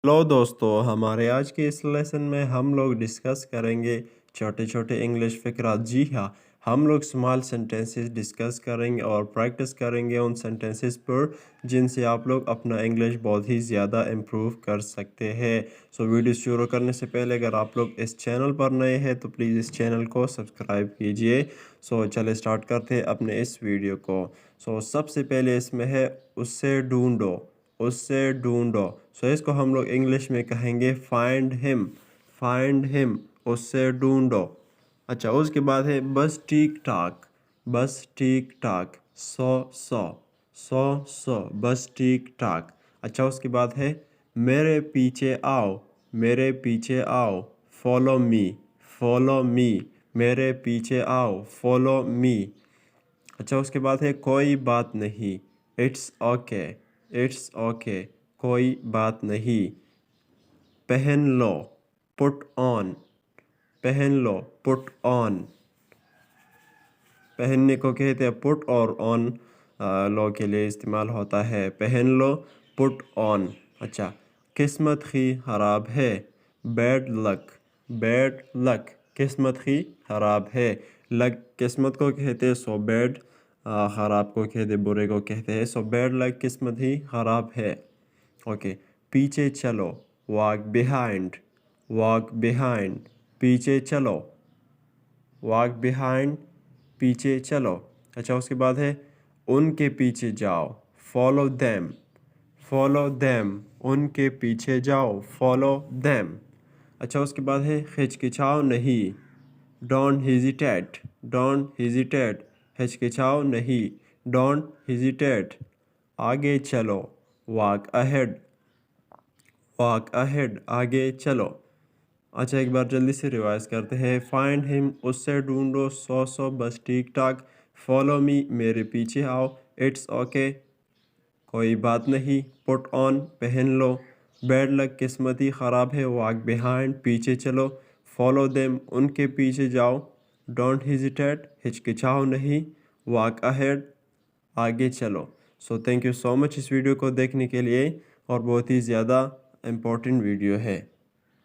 Hello दोस्तों, हमारे आज के इस लेसन में हम लोग डिस्कस करेंगे छोटे छोटे इंग्लिश फ़िक्रात। जी हाँ, हम लोग स्मॉल सेंटेंसेस डिस्कस करेंगे और प्रैक्टिस करेंगे उन सेंटेंसेस पर जिनसे आप लोग अपना इंग्लिश बहुत ही ज़्यादा इम्प्रूव कर सकते हैं। सो वीडियो शुरू करने से पहले अगर आप लोग इस चैनल पर नए हैं तो प्लीज़ इस चैनल को सब्सक्राइब कीजिए। सो चले स्टार्ट करते हैं अपने इस वीडियो को। सो सबसे पहले इसमें है उससे ढूंढो, उससे ढूंढो। सो इसको हम लोग इंग्लिश में कहेंगे फाइंड हिम, उससे ढूंढो। अच्छा, उसके बाद है बस ठीक ठाक, बस ठीक ठाक, सौ बस ठीक ठाक। अच्छा, उसके बाद है मेरे पीछे आओ, मेरे पीछे आओ, फॉलो मी, मेरे पीछे आओ, फॉलो मी। अच्छा, उसके बाद है कोई बात नहीं, इट्स ओके, इट्स ओके, कोई बात नहीं। पहन लो, पुट ऑन, पहन लो, पुट ऑन। पहनने को कहते हैं पुट, और ऑन लो के लिए इस्तेमाल होता है। पहन लो, पुट ऑन। अच्छा, किस्मत ही ख़राब है, बैड लक, बैड लक, किस्मत ही ख़राब है। लक किस्मत को कहते हैं, सो बैड ख़राब को कहते, बुरे को कहते हैं। सो बैड लक, किस्मत ही ख़राब है। ओके, पीछे चलो, वॉक बिहाइंड, वॉक बिहाइंड, पीछे चलो, वॉक बिहाइंड, पीछे चलो। अच्छा, उसके बाद है उनके पीछे जाओ, फॉलो देम, फॉलो देम, उनके पीछे जाओ, फॉलो देम। अच्छा, उसके बाद है हिचकिचाओ नहीं, डोंट हेजिटेट, डोंट हेजिटेट, हिचकिचाओ नहीं, डोंट हेजिटेट। आगे चलो, वॉक अहेड, वॉक अहेड, आगे चलो। अच्छा, एक बार जल्दी से रिवाइज करते हैं। फाइंड हिम, उससे ढूंढो, सौ बस ठीक ठाक, फॉलो मी, मेरे पीछे आओ, इट्स ओके, कोई बात नहीं, पुट ऑन, पहन लो, बैड लक, किस्मत ही ख़राब है, वॉक बिहाइंड, पीछे चलो, फॉलो देम, उनके पीछे जाओ, डोंट हेजिटेट, हिचकिचाओ नहीं, वॉक अहेड, आगे चलो। So thank you so much इस वीडियो को देखने के लिए, और बहुत ही ज़्यादा इम्पोर्टेंट वीडियो है।